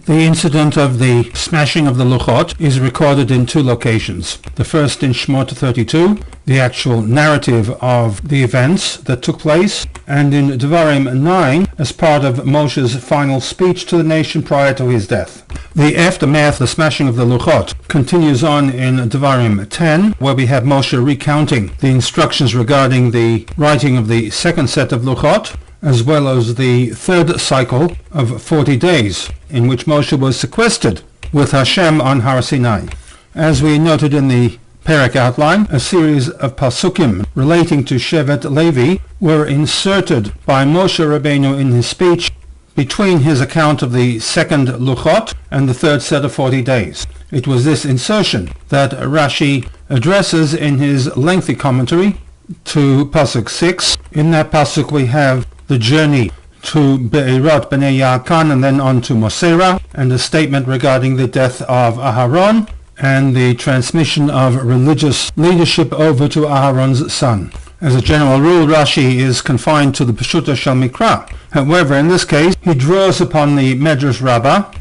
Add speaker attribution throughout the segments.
Speaker 1: The incident of the smashing of the Luchot is recorded in two locations. The first in Shemot 32, the actual narrative of the events that took place, and in Devarim 9 as part of Moshe's final speech to the nation prior to his death. The aftermath, the smashing of the Luchot, continues on in Devarim 10, where we have Moshe recounting the instructions regarding the writing of the second set of Luchot, as well as the third cycle of 40 days, in which Moshe was sequestered with Hashem on Har Sinai. As we noted in the Perek outline, a series of pasukim relating to Shevet Levi were inserted by Moshe Rabbeinu in his speech between his account of the second Luchot and the third set of 40 days. It was this insertion that Rashi addresses in his lengthy commentary to Pasuk 6. In that Pasuk we have the journey to Be'erot Bnei Yaakan and then on to Mosera, and a statement regarding the death of Aharon and the transmission of religious leadership over to Aharon's son. As a general rule, Rashi is confined to the Peshuta Shel Mikra. However, in this case, he draws upon the Medrash Rabbah,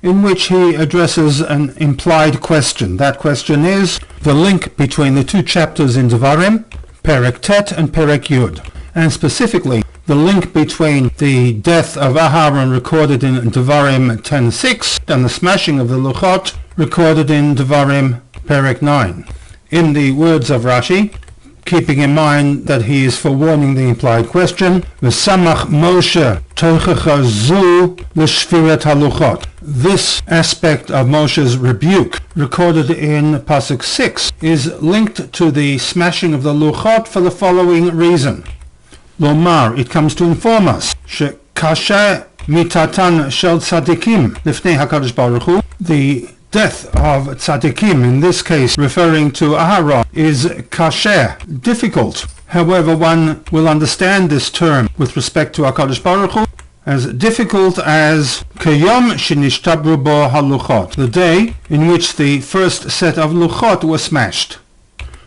Speaker 1: in which he addresses an implied question. That question is the link between the two chapters in Devarim, Perek Tet and Perek Yud, and specifically the link between the death of Aharon recorded in Devarim 10:6 and the smashing of the Luchot recorded in Devarim Perek 9. In the words of Rashi, keeping in mind that he is forewarning the implied question, V'samach Moshe tochecha zu l'shvirat haluchot. This aspect of Moshe's rebuke, recorded in Pasuk 6, is linked to the smashing of the Luchot for the following reason. Lomar, it comes to inform us, Shekasha mitatan shel tzadikim lifnei HaKadosh Baruch Hu, the death of tzadikim, in this case referring to Aharon, is kasher, difficult. However, one will understand this term with respect to HaKadosh Baruch Hu as difficult as kayom shenishtabru bo haluchot, the day in which the first set of Luchot was smashed.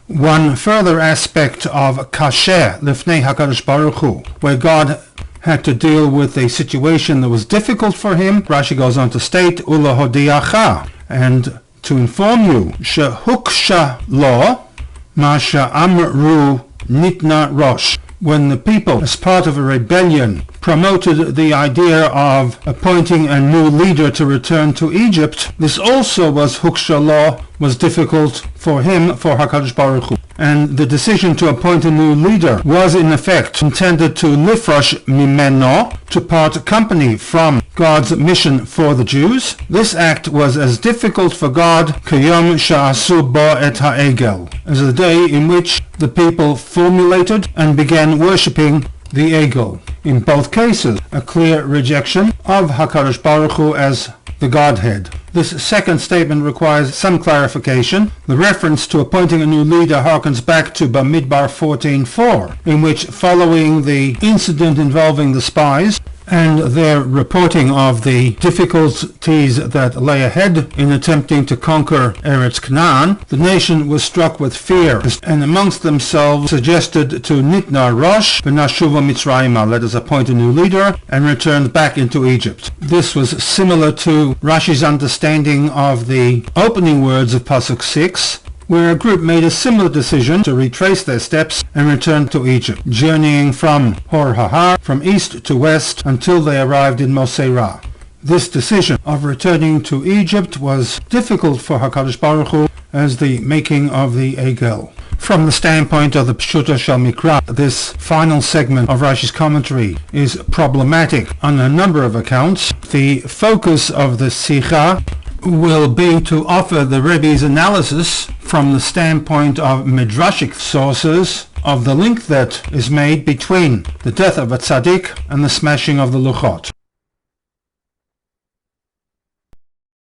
Speaker 1: One further aspect of kasher lifnei HaKadosh Baruch Hu, where God had to deal with a situation that was difficult for him, Rashi goes on to state, ulahodiacha, and to inform you, shehuksha lo, masha amru nitna rosh, when the people, as part of a rebellion, promoted the idea of appointing a new leader to return to Egypt, this also was huksha lo, was difficult for him, for HaKadosh Baruch Hu. And the decision to appoint a new leader was in effect intended to lifrosh mimeno, to part company from God's mission for the Jews. This act was as difficult for God kayom sha'asu bo et ha'egel, as the day in which the people formulated and began worshipping the Egel. In both cases, a clear rejection of HaKadosh Baruch Hu as the Godhead. This second statement requires some clarification. The reference to appointing a new leader harkens back to Bamidbar 14:4, in which, following the incident involving the spies and their reporting of the difficulties that lay ahead in attempting to conquer Eretz Canaan, the nation was struck with fear and amongst themselves suggested to Nitna Rosh v'Nashuva Mitzrayimah, let us appoint a new leader, and returned back into Egypt. This was similar to Rashi's understanding of the opening words of Pasuk 6, where a group made a similar decision to retrace their steps and return to Egypt, journeying from Hor Hahar, from east to west, until they arrived in Mosera. This decision of returning to Egypt was difficult for HaKadosh Baruch Hu as the making of the Egel. From the standpoint of the Peshuta Shel Mikra, this final segment of Rashi's commentary is problematic on a number of accounts. The focus of the Sikha will be to offer the Rebbe's analysis from the standpoint of MIDRASHIC sources of the link that is made between the death of a tzaddik and the smashing of the Luchot.